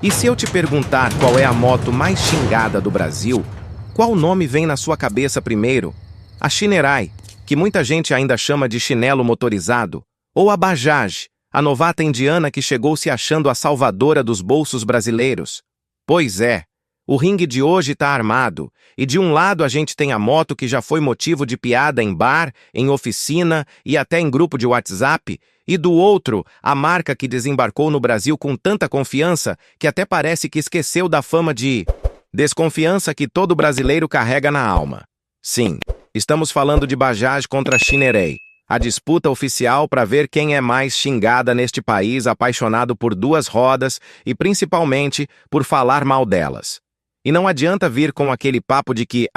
E se eu te perguntar qual é a moto mais xingada do Brasil, qual nome vem na sua cabeça primeiro? A Shinerai, que muita gente ainda chama de chinelo motorizado, ou a Bajaj, a novata indiana que chegou se achando a salvadora dos bolsos brasileiros? Pois é, o ringue de hoje está armado, e de um lado a gente tem a moto que já foi motivo de piada em bar, em oficina e até em grupo de WhatsApp, e do outro, a marca que desembarcou no Brasil com tanta confiança que até parece que esqueceu da fama de desconfiança que todo brasileiro carrega na alma. Sim, estamos falando de Bajaj contra Shinerai, a disputa oficial para ver quem é mais xingada neste país apaixonado por duas rodas e principalmente por falar mal delas. E não adianta vir com aquele papo de que,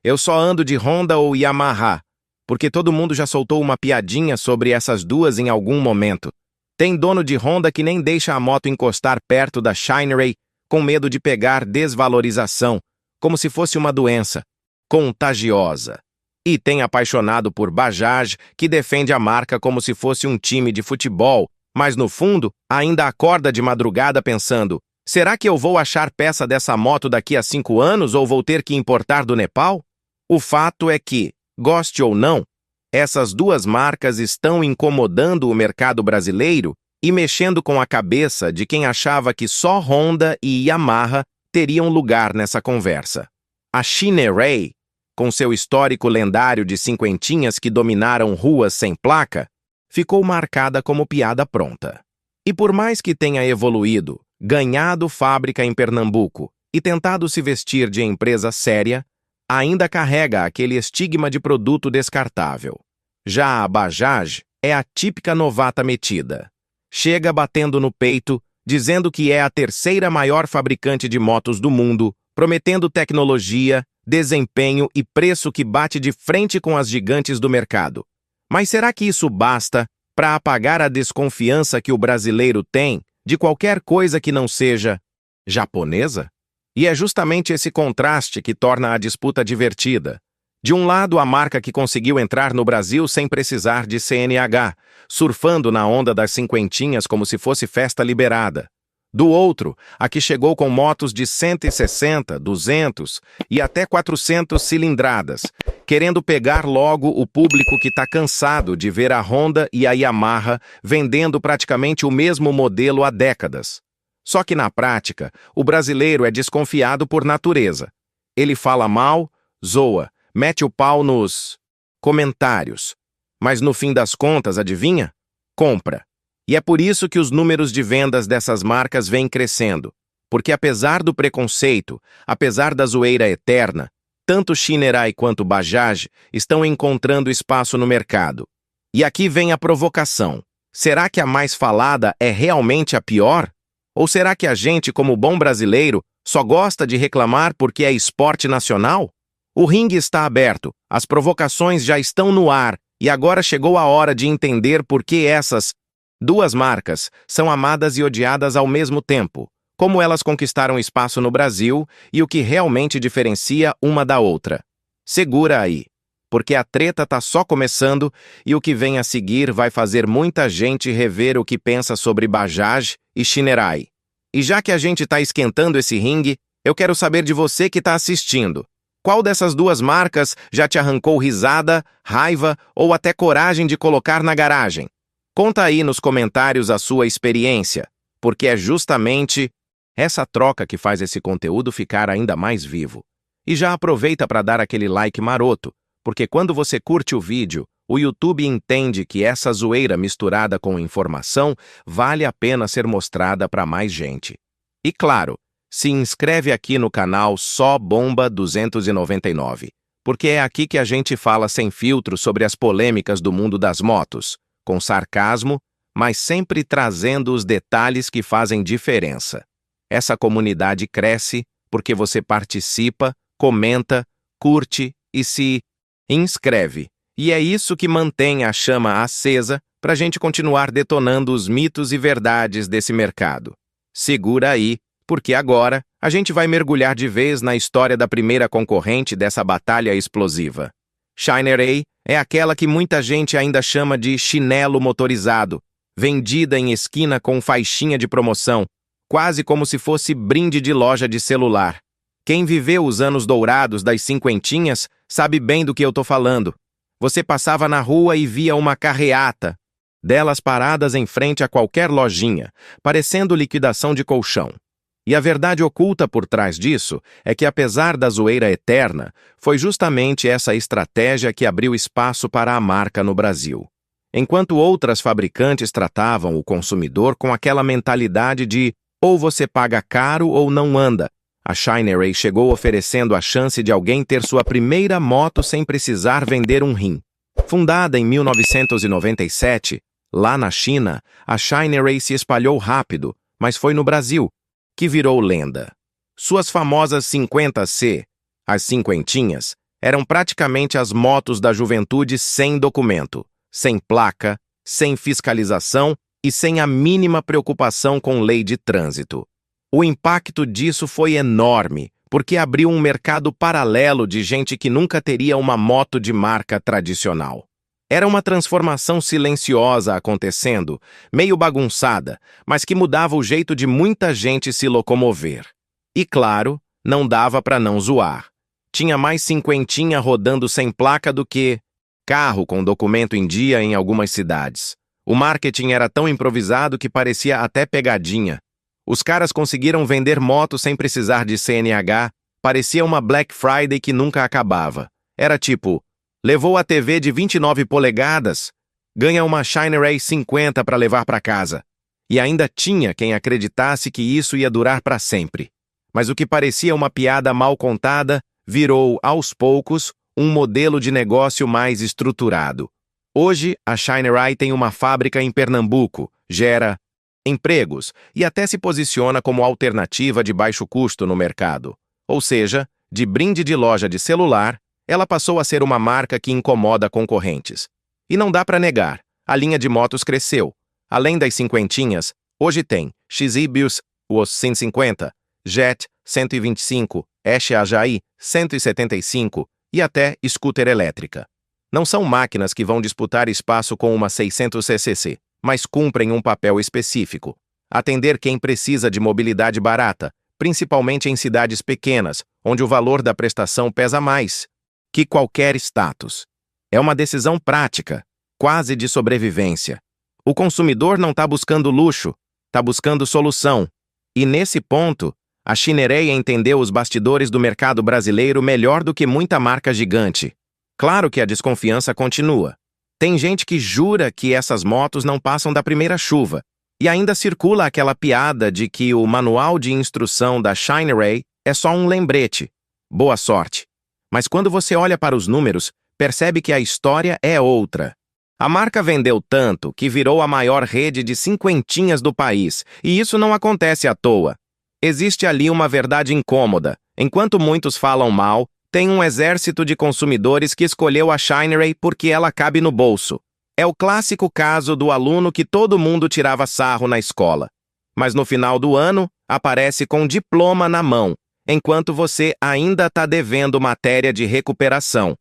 eu só ando de Honda ou Yamaha, porque todo mundo já soltou uma piadinha sobre essas duas em algum momento. Tem dono de Honda que nem deixa a moto encostar perto da Shinerai com medo de pegar desvalorização, como se fosse uma doença contagiosa. E tem apaixonado por Bajaj que defende a marca como se fosse um time de futebol, mas no fundo ainda acorda de madrugada pensando: será que eu vou achar peça dessa moto daqui a 5 anos ou vou ter que importar do Nepal? O fato é que, goste ou não, essas duas marcas estão incomodando o mercado brasileiro e mexendo com a cabeça de quem achava que só Honda e Yamaha teriam lugar nessa conversa. A Shinerai, com seu histórico lendário de cinquentinhas que dominaram ruas sem placa, ficou marcada como piada pronta. E por mais que tenha evoluído, ganhado fábrica em Pernambuco e tentado se vestir de empresa séria, ainda carrega aquele estigma de produto descartável. Já a Bajaj é a típica novata metida. Chega batendo no peito, dizendo que é a terceira maior fabricante de motos do mundo, prometendo tecnologia, desempenho e preço que bate de frente com as gigantes do mercado. Mas será que isso basta para apagar a desconfiança que o brasileiro tem de qualquer coisa que não seja japonesa? E é justamente esse contraste que torna a disputa divertida. De um lado, a marca que conseguiu entrar no Brasil sem precisar de CNH, surfando na onda das cinquentinhas como se fosse festa liberada. Do outro, a que chegou com motos de 160, 200 e até 400 cilindradas, querendo pegar logo o público que está cansado de ver a Honda e a Yamaha vendendo praticamente o mesmo modelo há décadas. Só que na prática, o brasileiro é desconfiado por natureza. Ele fala mal, zoa, mete o pau nos comentários. Mas no fim das contas, adivinha? Compra. E é por isso que os números de vendas dessas marcas vêm crescendo. Porque apesar do preconceito, apesar da zoeira eterna, tanto Shinerai quanto Bajaj estão encontrando espaço no mercado. E aqui vem a provocação. Será que a mais falada é realmente a pior? Ou será que a gente, como bom brasileiro, só gosta de reclamar porque é esporte nacional? O ringue está aberto, as provocações já estão no ar e agora chegou a hora de entender por que essas duas marcas são amadas e odiadas ao mesmo tempo, como elas conquistaram espaço no Brasil e o que realmente diferencia uma da outra. Segura aí, porque a treta tá só começando e o que vem a seguir vai fazer muita gente rever o que pensa sobre Bajaj e Shinerai. E já que a gente tá esquentando esse ringue, eu quero saber de você que tá assistindo. Qual dessas duas marcas já te arrancou risada, raiva ou até coragem de colocar na garagem? Conta aí nos comentários a sua experiência, porque é justamente essa troca que faz esse conteúdo ficar ainda mais vivo. E já aproveita para dar aquele like maroto, porque quando você curte o vídeo, o YouTube entende que essa zoeira misturada com informação vale a pena ser mostrada para mais gente. E claro, se inscreve aqui no canal Só Bomba 299, porque é aqui que a gente fala sem filtro sobre as polêmicas do mundo das motos, com sarcasmo, mas sempre trazendo os detalhes que fazem diferença. Essa comunidade cresce porque você participa, comenta, curte e se inscreve. E é isso que mantém a chama acesa para a gente continuar detonando os mitos e verdades desse mercado. Segura aí, porque agora a gente vai mergulhar de vez na história da primeira concorrente dessa batalha explosiva. Shinerai é aquela que muita gente ainda chama de chinelo motorizado, vendida em esquina com faixinha de promoção, quase como se fosse brinde de loja de celular. Quem viveu os anos dourados das cinquentinhas sabe bem do que eu tô falando. Você passava na rua e via uma carreata delas paradas em frente a qualquer lojinha, parecendo liquidação de colchão. E a verdade oculta por trás disso é que, apesar da zoeira eterna, foi justamente essa estratégia que abriu espaço para a marca no Brasil. Enquanto outras fabricantes tratavam o consumidor com aquela mentalidade de ou você paga caro ou não anda, a Shineray chegou oferecendo a chance de alguém ter sua primeira moto sem precisar vender um rim. Fundada em 1997, lá na China, a Shineray se espalhou rápido, mas foi no Brasil que virou lenda. Suas famosas 50C, as cinquentinhas, eram praticamente as motos da juventude sem documento, sem placa, sem fiscalização e sem a mínima preocupação com lei de trânsito. O impacto disso foi enorme, porque abriu um mercado paralelo de gente que nunca teria uma moto de marca tradicional. Era uma transformação silenciosa acontecendo, meio bagunçada, mas que mudava o jeito de muita gente se locomover. E claro, não dava para não zoar. Tinha mais cinquentinha rodando sem placa do que carro com documento em dia em algumas cidades. O marketing era tão improvisado que parecia até pegadinha. Os caras conseguiram vender moto sem precisar de CNH, parecia uma Black Friday que nunca acabava. Era tipo, levou a TV de 29 polegadas, ganha uma Shineray 50 para levar para casa. E ainda tinha quem acreditasse que isso ia durar para sempre. Mas o que parecia uma piada mal contada virou, aos poucos, um modelo de negócio mais estruturado. Hoje, a Shineray tem uma fábrica em Pernambuco, gera empregos e até se posiciona como alternativa de baixo custo no mercado. Ou seja, de brinde de loja de celular, ela passou a ser uma marca que incomoda concorrentes. E não dá para negar, a linha de motos cresceu. Além das cinquentinhas, hoje tem X-Ibius, os 150, Jet 125, Ash Ajaí 175 e até scooter elétrica. Não são máquinas que vão disputar espaço com uma 600cc, mas cumprem um papel específico: atender quem precisa de mobilidade barata, principalmente em cidades pequenas, onde o valor da prestação pesa mais que qualquer status. É uma decisão prática, quase de sobrevivência. O consumidor não está buscando luxo, está buscando solução. E nesse ponto, a Shineray entendeu os bastidores do mercado brasileiro melhor do que muita marca gigante. Claro que a desconfiança continua. Tem gente que jura que essas motos não passam da primeira chuva, e ainda circula aquela piada de que o manual de instrução da Shineray é só um lembrete. Boa sorte. Mas quando você olha para os números, percebe que a história é outra. A marca vendeu tanto que virou a maior rede de cinquentinhas do país, e isso não acontece à toa. Existe ali uma verdade incômoda. Enquanto muitos falam mal, tem um exército de consumidores que escolheu a Shineray porque ela cabe no bolso. É o clássico caso do aluno que todo mundo tirava sarro na escola. Mas no final do ano, aparece com diploma na mão, enquanto você ainda está devendo matéria de recuperação.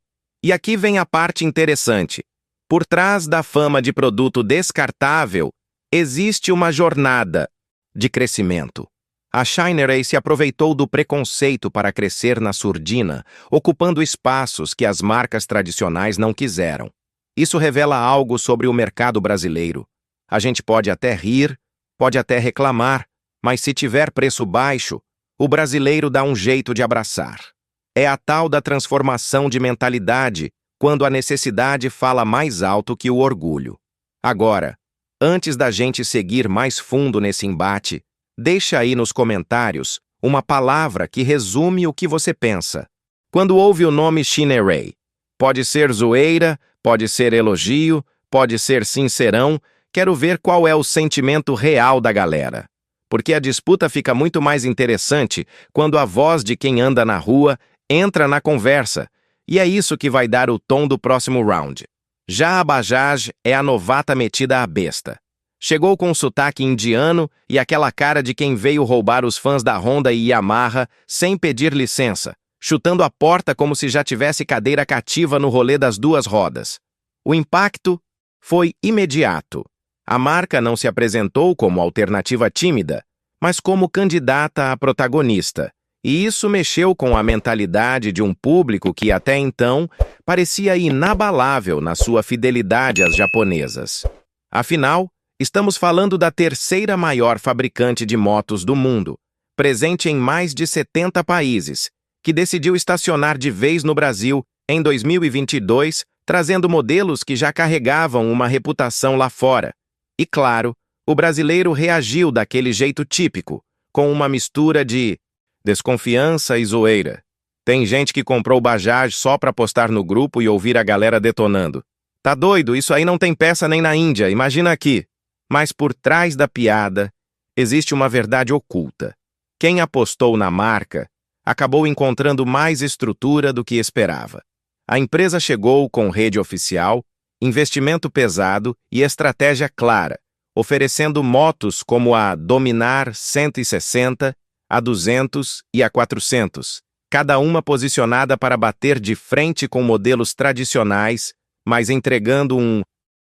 E aqui vem a parte interessante. Por trás da fama de produto descartável, existe uma jornada de crescimento. A Shineray se aproveitou do preconceito para crescer na surdina, ocupando espaços que as marcas tradicionais não quiseram. Isso revela algo sobre o mercado brasileiro. A gente pode até rir, pode até reclamar, mas se tiver preço baixo, o brasileiro dá um jeito de abraçar. É a tal da transformação de mentalidade, quando a necessidade fala mais alto que o orgulho. Agora, antes da gente seguir mais fundo nesse embate, deixa aí nos comentários uma palavra que resume o que você pensa. Quando ouve o nome Shineray, pode ser zoeira, pode ser elogio, pode ser sincerão, quero ver qual é o sentimento real da galera. Porque a disputa fica muito mais interessante quando a voz de quem anda na rua entra na conversa, e é isso que vai dar o tom do próximo round. Já a Bajaj é a novata metida à besta. Chegou com um sotaque indiano e aquela cara de quem veio roubar os fãs da Honda e Yamaha sem pedir licença, chutando a porta como se já tivesse cadeira cativa no rolê das duas rodas. O impacto foi imediato. A marca não se apresentou como alternativa tímida, mas como candidata a protagonista. E isso mexeu com a mentalidade de um público que, até então, parecia inabalável na sua fidelidade às japonesas. Afinal, estamos falando da terceira maior fabricante de motos do mundo, presente em mais de 70 países, que decidiu estacionar de vez no Brasil em 2022, trazendo modelos que já carregavam uma reputação lá fora. E claro, o brasileiro reagiu daquele jeito típico, com uma mistura de desconfiança e zoeira. Tem gente que comprou Bajaj só pra postar no grupo e ouvir a galera detonando. Tá doido? Isso aí não tem peça nem na Índia, imagina aqui. Mas por trás da piada, existe uma verdade oculta. Quem apostou na marca acabou encontrando mais estrutura do que esperava. A empresa chegou com rede oficial, investimento pesado e estratégia clara, oferecendo motos como a Dominar 160, a 200 e a 400, cada uma posicionada para bater de frente com modelos tradicionais, mas entregando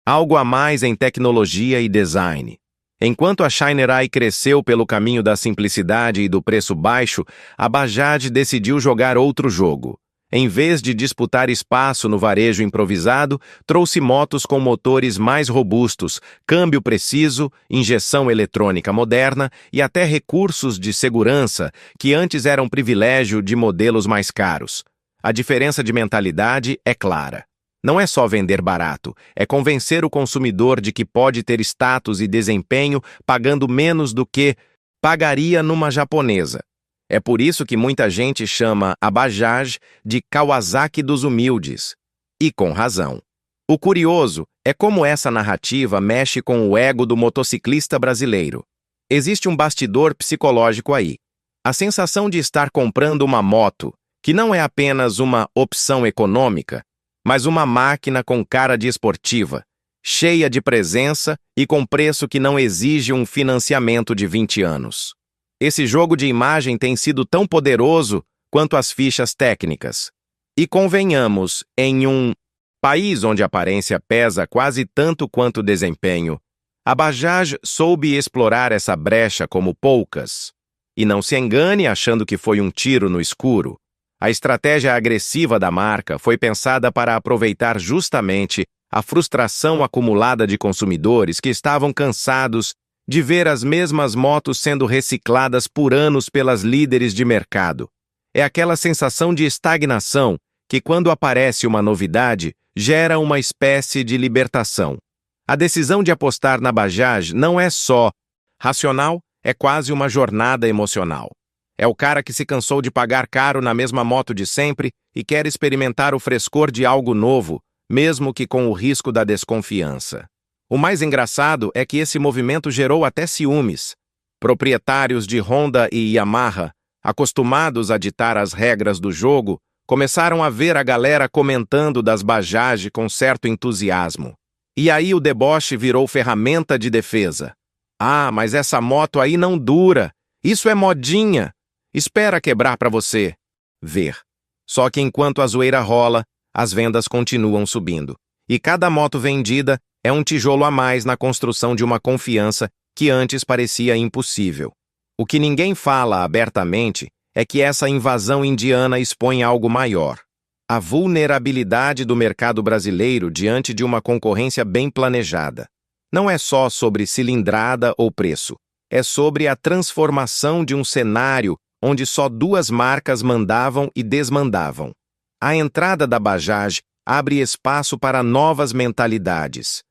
algo a mais em tecnologia e design. Enquanto a Shinerai cresceu pelo caminho da simplicidade e do preço baixo, a Bajaj decidiu jogar outro jogo. Em vez de disputar espaço no varejo improvisado, trouxe motos com motores mais robustos, câmbio preciso, injeção eletrônica moderna e até recursos de segurança que antes eram privilégio de modelos mais caros. A diferença de mentalidade é clara. Não é só vender barato, é convencer o consumidor de que pode ter status e desempenho pagando menos do que pagaria numa japonesa. É por isso que muita gente chama a Bajaj de Kawasaki dos humildes. E com razão. O curioso é como essa narrativa mexe com o ego do motociclista brasileiro. Existe um bastidor psicológico aí. A sensação de estar comprando uma moto, que não é apenas uma opção econômica, mas uma máquina com cara de esportiva, cheia de presença e com preço que não exige um financiamento de 20 anos. Esse jogo de imagem tem sido tão poderoso quanto as fichas técnicas. E convenhamos, em um país onde a aparência pesa quase tanto quanto o desempenho, a Bajaj soube explorar essa brecha como poucas. E não se engane achando que foi um tiro no escuro. A estratégia agressiva da marca foi pensada para aproveitar justamente a frustração acumulada de consumidores que estavam cansados de ver as mesmas motos sendo recicladas por anos pelas líderes de mercado. É aquela sensação de estagnação que, quando aparece uma novidade, gera uma espécie de libertação. A decisão de apostar na Bajaj não é só racional, é quase uma jornada emocional. É o cara que se cansou de pagar caro na mesma moto de sempre e quer experimentar o frescor de algo novo, mesmo que com o risco da desconfiança. O mais engraçado é que esse movimento gerou até ciúmes. Proprietários de Honda e Yamaha, acostumados a ditar as regras do jogo, começaram a ver a galera comentando das Bajaj com certo entusiasmo. E aí o deboche virou ferramenta de defesa. Ah, mas essa moto aí não dura. Isso é modinha. Espera quebrar para você ver. Só que enquanto a zoeira rola, as vendas continuam subindo. E cada moto vendida é um tijolo a mais na construção de uma confiança que antes parecia impossível. O que ninguém fala abertamente é que essa invasão indiana expõe algo maior. A vulnerabilidade do mercado brasileiro diante de uma concorrência bem planejada. Não é só sobre cilindrada ou preço. É sobre a transformação de um cenário onde só duas marcas mandavam e desmandavam. A entrada da Bajaj abre espaço para novas mentalidades.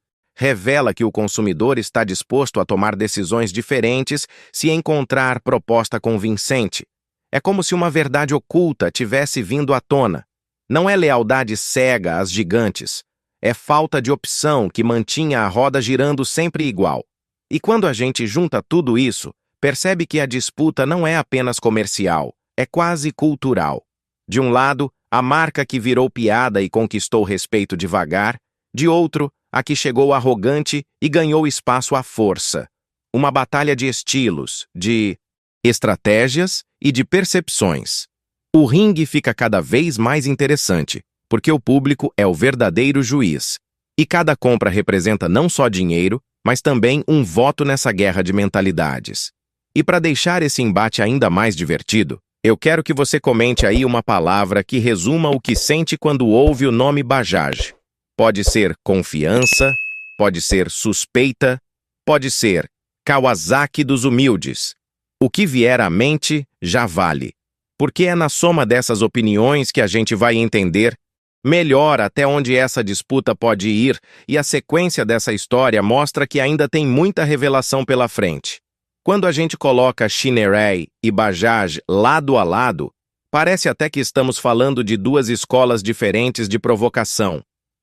Revela que o consumidor está disposto a tomar decisões diferentes se encontrar proposta convincente. É como se uma verdade oculta tivesse vindo à tona. Não é lealdade cega às gigantes. É falta de opção que mantinha a roda girando sempre igual. E quando a gente junta tudo isso, percebe que a disputa não é apenas comercial, é quase cultural. De um lado, a marca que virou piada e conquistou respeito devagar, de outro, a que chegou arrogante e ganhou espaço à força. Uma batalha de estilos, de estratégias e de percepções. O ringue fica cada vez mais interessante, porque o público é o verdadeiro juiz. E cada compra representa não só dinheiro, mas também um voto nessa guerra de mentalidades. E para deixar esse embate ainda mais divertido, eu quero que você comente aí uma palavra que resuma o que sente quando ouve o nome Bajaj. Pode ser confiança, pode ser suspeita, pode ser Kawasaki dos humildes. O que vier à mente já vale, porque é na soma dessas opiniões que a gente vai entender melhor até onde essa disputa pode ir, e a sequência dessa história mostra que ainda tem muita revelação pela frente. Quando a gente coloca Shinerai e Bajaj lado a lado, parece até que estamos falando de duas escolas diferentes de provocação.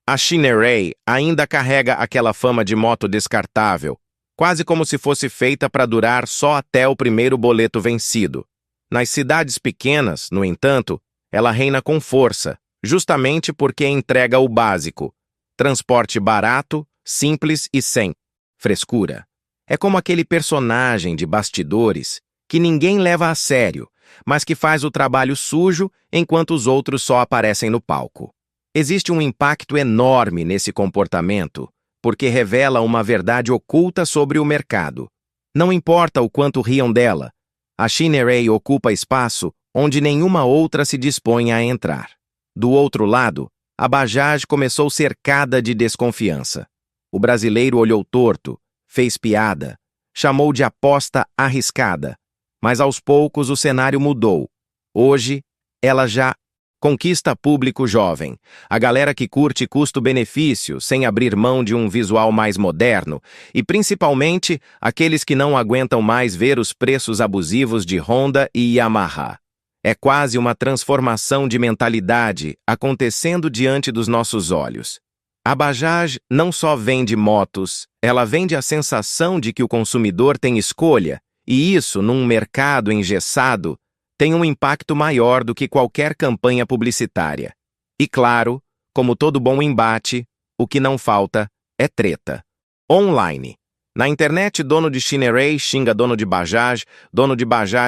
A Shinerai ainda carrega aquela fama de moto descartável, quase como se fosse feita para durar só até o primeiro boleto vencido. Nas cidades pequenas, no entanto, ela reina com força, justamente porque entrega o básico: transporte barato, simples e sem frescura. É como aquele personagem de bastidores que ninguém leva a sério, mas que faz o trabalho sujo enquanto os outros só aparecem no palco. Existe um impacto enorme nesse comportamento, porque revela uma verdade oculta sobre o mercado. Não importa o quanto riam dela, a Shinerai ocupa espaço onde nenhuma outra se dispõe a entrar. Do outro lado, a Bajaj começou cercada de desconfiança. O brasileiro olhou torto, fez piada, chamou de aposta arriscada. Mas aos poucos o cenário mudou. Hoje, ela já conquista público jovem, a galera que curte custo-benefício sem abrir mão de um visual mais moderno, e principalmente aqueles que não aguentam mais ver os preços abusivos de Honda e Yamaha. É quase uma transformação de mentalidade acontecendo diante dos nossos olhos. A Bajaj não só vende motos, ela vende a sensação de que o consumidor tem escolha, e isso, num mercado engessado, tem um impacto maior do que qualquer campanha publicitária. E claro, como todo bom embate, o que não falta é treta. Online. Na internet, dono de Shinerai xinga dono de Bajaj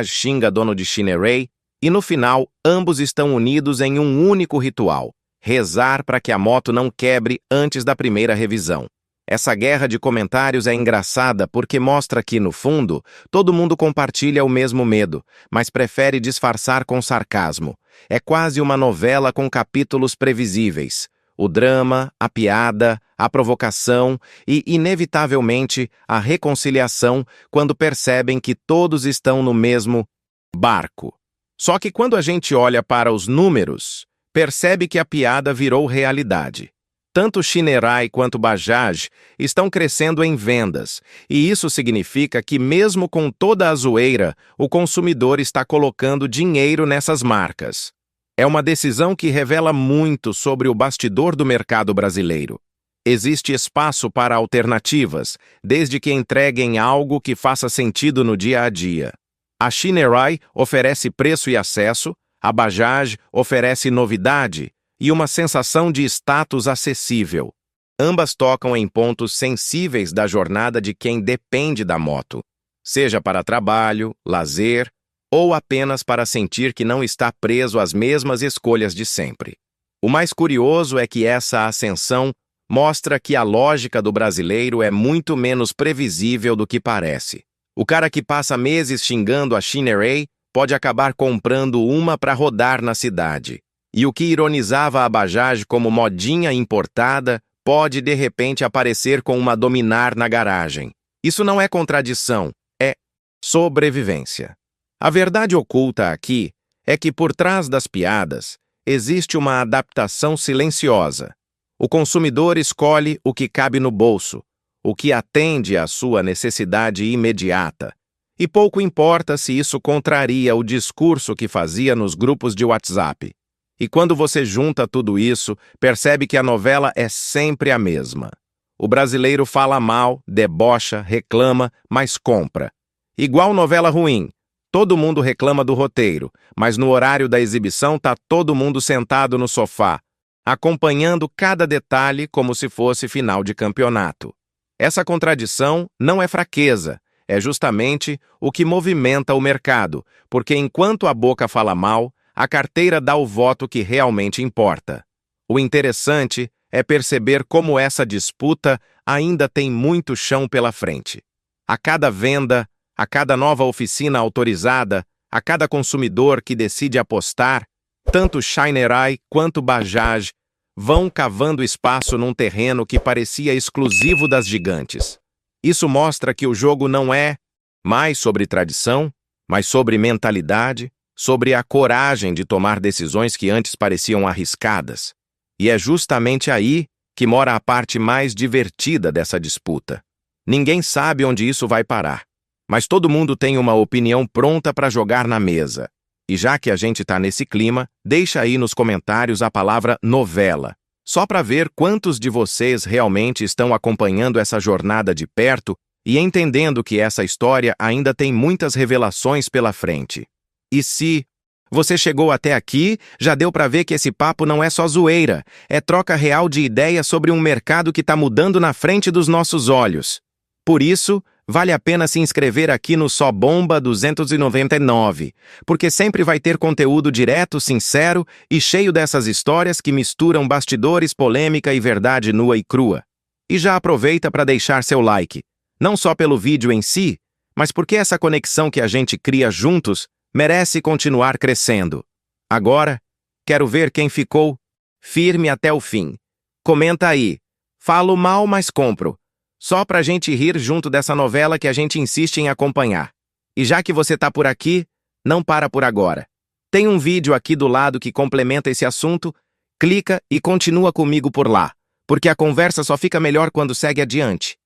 xinga dono de Shinerai, e no final, ambos estão unidos em um único ritual: rezar para que a moto não quebre antes da primeira revisão. Essa guerra de comentários é engraçada porque mostra que, no fundo, todo mundo compartilha o mesmo medo, mas prefere disfarçar com sarcasmo. É quase uma novela com capítulos previsíveis: o drama, a piada, a provocação e, inevitavelmente, a reconciliação quando percebem que todos estão no mesmo barco. Só que quando a gente olha para os números, percebe que a piada virou realidade. Tanto Shinerai quanto Bajaj estão crescendo em vendas, e isso significa que, mesmo com toda a zoeira, o consumidor está colocando dinheiro nessas marcas. É uma decisão que revela muito sobre o bastidor do mercado brasileiro. Existe espaço para alternativas, desde que entreguem algo que faça sentido no dia a dia. A Shinerai oferece preço e acesso, a Bajaj oferece novidade e uma sensação de status acessível. Ambas tocam em pontos sensíveis da jornada de quem depende da moto, seja para trabalho, lazer ou apenas para sentir que não está preso às mesmas escolhas de sempre. O mais curioso é que essa ascensão mostra que a lógica do brasileiro é muito menos previsível do que parece. O cara que passa meses xingando a Shinerai pode acabar comprando uma para rodar na cidade. E o que ironizava a Bajaj como modinha importada pode de repente aparecer com uma Dominar na garagem. Isso não é contradição, é sobrevivência. A verdade oculta aqui é que por trás das piadas existe uma adaptação silenciosa. O consumidor escolhe o que cabe no bolso, o que atende à sua necessidade imediata. E pouco importa se isso contraria o discurso que fazia nos grupos de WhatsApp. E quando você junta tudo isso, percebe que a novela é sempre a mesma. O brasileiro fala mal, debocha, reclama, mas compra. Igual novela ruim. Todo mundo reclama do roteiro, mas no horário da exibição tá todo mundo sentado no sofá, acompanhando cada detalhe como se fosse final de campeonato. Essa contradição não é fraqueza, é justamente o que movimenta o mercado, porque enquanto a boca fala mal, a carteira dá o voto que realmente importa. O interessante é perceber como essa disputa ainda tem muito chão pela frente. A cada venda, A cada nova oficina autorizada, a cada consumidor que decide apostar, tanto Shinerai quanto Bajaj vão cavando espaço num terreno que parecia exclusivo das gigantes. Isso mostra que o jogo não é mais sobre tradição, mas sobre mentalidade, sobre a coragem de tomar decisões que antes pareciam arriscadas. E é justamente aí que mora a parte mais divertida dessa disputa. Ninguém sabe onde isso vai parar, mas todo mundo tem uma opinião pronta para jogar na mesa. E já que a gente está nesse clima, deixa aí nos comentários a palavra novela, só para ver quantos de vocês realmente estão acompanhando essa jornada de perto e entendendo que essa história ainda tem muitas revelações pela frente. E se você chegou até aqui, já deu para ver que esse papo não é só zoeira, é troca real de ideias sobre um mercado que está mudando na frente dos nossos olhos. Por isso, vale a pena se inscrever aqui no Só Bomba 299, porque sempre vai ter conteúdo direto, sincero e cheio dessas histórias que misturam bastidores, polêmica e verdade nua e crua. E já aproveita para deixar seu like, não só pelo vídeo em si, mas porque essa conexão que a gente cria juntos merece continuar crescendo. Agora, quero ver quem ficou firme até o fim. Comenta aí. Falo mal, mas compro. Só pra gente rir junto dessa novela que a gente insiste em acompanhar. E já que você tá por aqui, não para por agora. Tem um vídeo aqui do lado que complementa esse assunto, clica e continua comigo por lá, porque a conversa só fica melhor quando segue adiante.